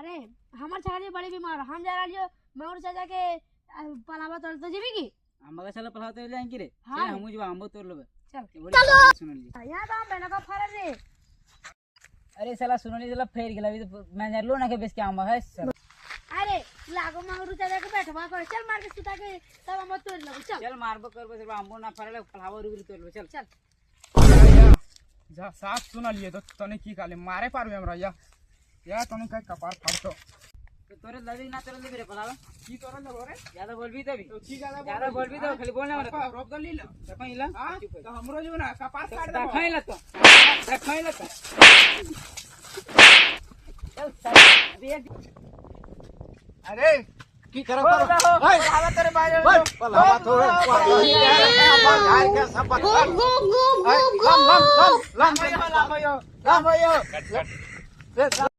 अरे हमार छाली बड़ी बीमार हम जा रहियो मौर चाचा के पलावा तोड़ तो जीवी की हम बगा चलो पलाव तो जाएंगे रे हाँ चल हमू जब आंबो तोड़ लेबे चल चलो सुन ली यहाँ तो हम बहनों का फरज है। अरे साला सुनो ली साला फेर गेला अभी तो मैं जान लो ना के बेच के आंबा है चल अरे लागो मौर चाचा के बैठवा कर चल मार के सुता के तब हम तोड़ लो चल चल मारबो करबो से आंबो ना फरले पलाव रुगरी तोड़ लो चल चल जा साफ सुना लिए तो तने की काले मारे पारबे हमरा या तने का कपार फाड़तो तो तोरे लगे ना तोरे लेबे रे पलाव की तोरा लगो रे ज्यादा बोलबी तभी तो की ज्यादा बोलबी तो खाली बोलना मत रोक दो लीला देखैला हां तो हमरो जो ना कपार फाड़ दे देखैला तो चल चल अभी अरे की करो पलावा तेरे बाहर पलावा थोड़ा यार क्या सब lump lump lump lump lump lump